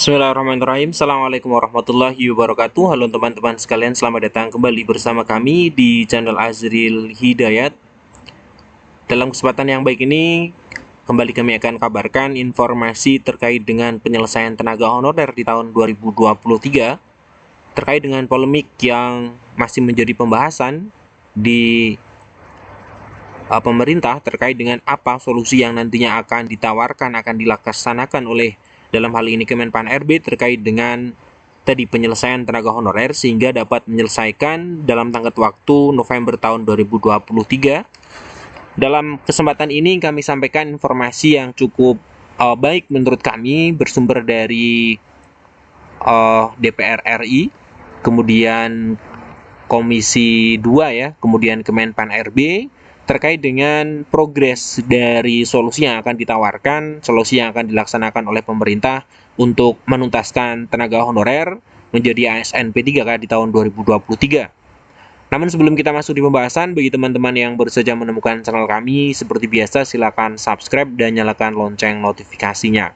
Bismillahirrahmanirrahim. Assalamualaikum warahmatullahi wabarakatuh. Halo teman-teman sekalian, selamat datang kembali bersama kami di channel Azril Hidayat. Dalam kesempatan yang baik ini, kembali kami akan kabarkan informasi terkait dengan penyelesaian tenaga honorer di tahun 2023, terkait dengan polemik yang masih menjadi pembahasan di pemerintah terkait dengan apa solusi yang nantinya akan ditawarkan, akan dilaksanakan oleh dalam hal ini Kemenpan RB terkait dengan tadi penyelesaian tenaga honorer sehingga dapat menyelesaikan dalam tenggat waktu November tahun 2023. Dalam kesempatan ini kami sampaikan informasi yang cukup baik menurut kami, bersumber dari DPR RI, kemudian Komisi 2 ya, kemudian Kemenpan RB, terkait dengan progres dari solusi yang akan ditawarkan, solusi yang akan dilaksanakan oleh pemerintah untuk menuntaskan tenaga honorer menjadi ASN P3K di tahun 2023. Namun sebelum kita masuk di pembahasan, bagi teman-teman yang baru saja menemukan channel kami, seperti biasa silakan subscribe dan nyalakan lonceng notifikasinya.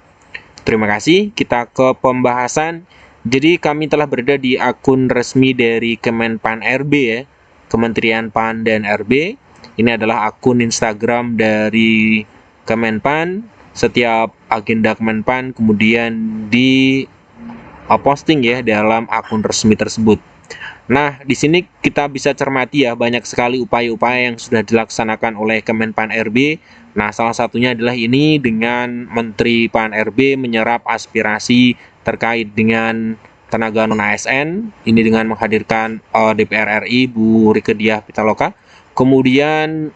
Terima kasih, kita ke pembahasan. Jadi kami telah berada di akun resmi dari Kemenpan RB ya, Kementerian PAN dan RB. Ini adalah akun Instagram dari Kemenpan. Setiap agenda Kemenpan kemudian di posting ya dalam akun resmi tersebut. Nah, di sini kita bisa cermati ya, banyak sekali upaya-upaya yang sudah dilaksanakan oleh Kemenpan RB. Nah, salah satunya adalah ini dengan Menteri PAN RB menyerap aspirasi terkait dengan tenaga non-ASN. Ini dengan menghadirkan DPR RI Bu Rieke Diah Pitaloka. Kemudian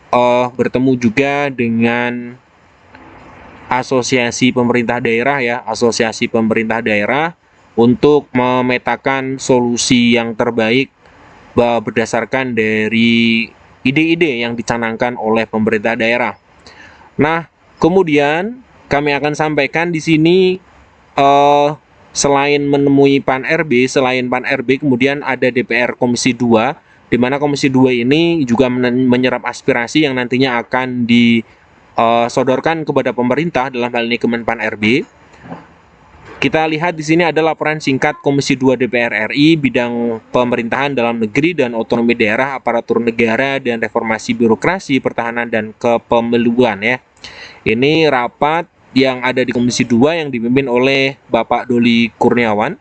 bertemu juga dengan asosiasi pemerintah daerah ya, asosiasi pemerintah daerah untuk memetakan solusi yang terbaik berdasarkan dari ide-ide yang dicanangkan oleh pemerintah daerah. Nah, kemudian kami akan sampaikan di sini selain menemui PAN RB, kemudian ada DPR Komisi 2, di mana Komisi 2 ini juga menyerap aspirasi yang nantinya akan disodorkan kepada pemerintah, dalam hal ini Kemenpan RB. Kita lihat di sini ada laporan singkat Komisi 2 DPR RI bidang pemerintahan dalam negeri dan otonomi daerah, aparatur negara dan reformasi birokrasi, pertahanan dan kepemiluan ya. Ini rapat yang ada di Komisi 2 yang dipimpin oleh Bapak Doli Kurniawan.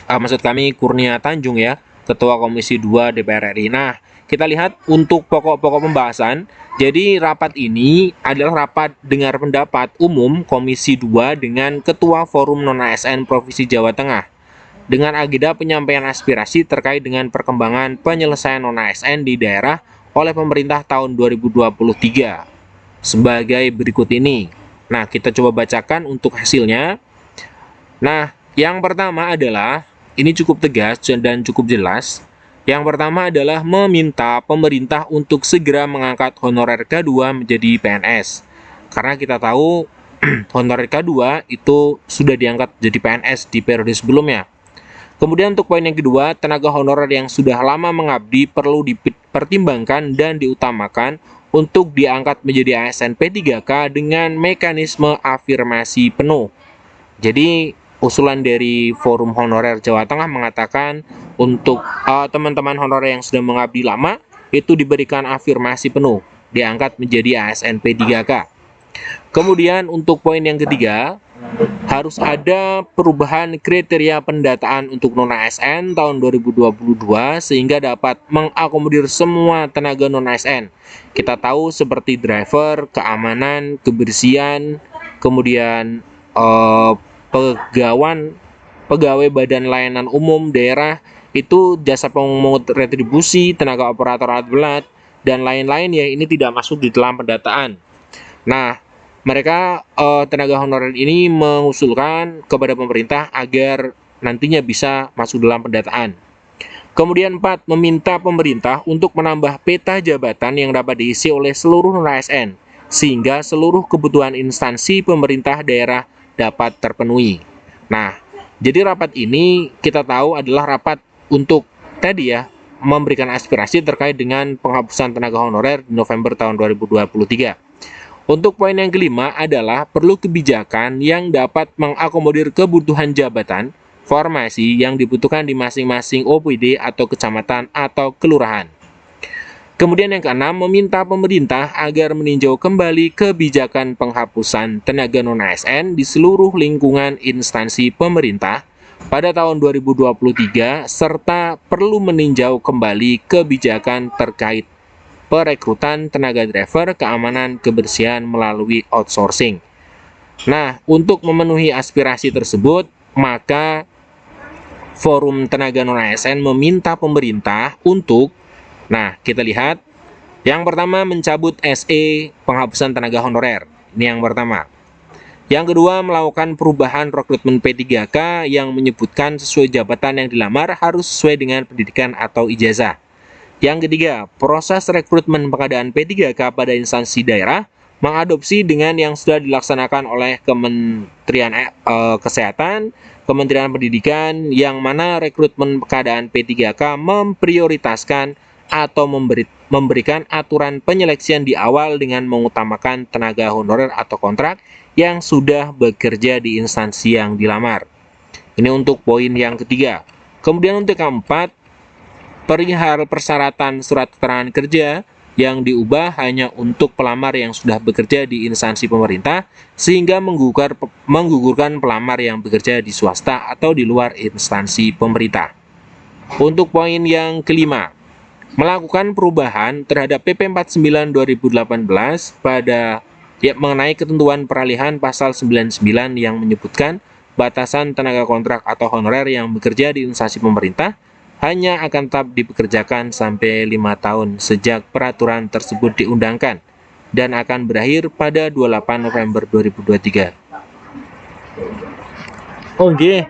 Maksud kami Kurnia Tanjung ya, Ketua Komisi 2 DPR RI. Nah, kita lihat untuk pokok-pokok pembahasan. Jadi rapat ini adalah rapat dengar pendapat umum Komisi 2 dengan Ketua Forum Non-ASN Provinsi Jawa Tengah dengan agenda penyampaian aspirasi terkait dengan perkembangan penyelesaian non-ASN di daerah oleh pemerintah tahun 2023 sebagai berikut ini. Nah, kita coba bacakan untuk hasilnya. Nah, yang pertama adalah, ini cukup tegas dan cukup jelas. Yang pertama adalah meminta pemerintah untuk segera mengangkat honorer K2 menjadi PNS. Karena kita tahu honorer K2 itu sudah diangkat jadi PNS di periode sebelumnya. Kemudian untuk poin yang kedua, tenaga honorer yang sudah lama mengabdi perlu dipertimbangkan dan diutamakan untuk diangkat menjadi ASN P3K dengan mekanisme afirmasi penuh. Jadi usulan dari Forum Honorer Jawa Tengah mengatakan untuk teman-teman honorer yang sudah mengabdi lama itu diberikan afirmasi penuh, diangkat menjadi ASN P3K. Kemudian untuk poin yang ketiga, harus ada perubahan kriteria pendataan untuk non-ASN tahun 2022 sehingga dapat mengakomodir semua tenaga non-ASN. Kita tahu seperti driver, keamanan, kebersihan, kemudian pegawai badan layanan umum daerah, itu jasa pemungut retribusi, tenaga operator alat berat, dan lain-lain ya, ini tidak masuk di dalam pendataan. Nah, mereka tenaga honorer ini mengusulkan kepada pemerintah agar nantinya bisa masuk dalam pendataan. Kemudian 4, meminta pemerintah untuk menambah peta jabatan yang dapat diisi oleh seluruh non-ASN sehingga seluruh kebutuhan instansi pemerintah daerah dapat terpenuhi. Nah, jadi rapat ini kita tahu adalah rapat untuk tadi ya, memberikan aspirasi terkait dengan penghapusan tenaga honorer di November tahun 2023. Untuk poin yang kelima adalah perlu kebijakan yang dapat mengakomodir kebutuhan jabatan, formasi yang dibutuhkan di masing-masing OPD atau kecamatan atau kelurahan. Kemudian yang keenam, meminta pemerintah agar meninjau kembali kebijakan penghapusan tenaga non-ASN di seluruh lingkungan instansi pemerintah pada tahun 2023, serta perlu meninjau kembali kebijakan terkait perekrutan tenaga driver keamanan kebersihan melalui outsourcing. Nah, untuk memenuhi aspirasi tersebut, maka Forum Tenaga Non-ASN meminta pemerintah untuk, nah kita lihat, yang pertama mencabut SE penghapusan tenaga honorer. Ini yang pertama. Yang kedua, melakukan perubahan rekrutmen P3K yang menyebutkan sesuai jabatan yang dilamar harus sesuai dengan pendidikan atau ijazah. Yang ketiga, proses rekrutmen pengadaan P3K pada instansi daerah mengadopsi dengan yang sudah dilaksanakan oleh Kementerian Kesehatan, Kementerian Pendidikan, yang mana rekrutmen pengadaan P3K memprioritaskan atau memberikan aturan penyeleksian di awal dengan mengutamakan tenaga honorer atau kontrak yang sudah bekerja di instansi yang dilamar. Ini untuk poin yang ketiga. Kemudian untuk yang keempat, perihal persyaratan surat keterangan kerja yang diubah hanya untuk pelamar yang sudah bekerja di instansi pemerintah, sehingga menggugurkan pelamar yang bekerja di swasta atau di luar instansi pemerintah. Untuk poin yang kelima, melakukan perubahan terhadap PP 49 2018 mengenai ketentuan peralihan pasal 99 yang menyebutkan batasan tenaga kontrak atau honorer yang bekerja di instansi pemerintah hanya akan tetap dipekerjakan sampai 5 tahun sejak peraturan tersebut diundangkan dan akan berakhir pada 28 November 2023. Oke.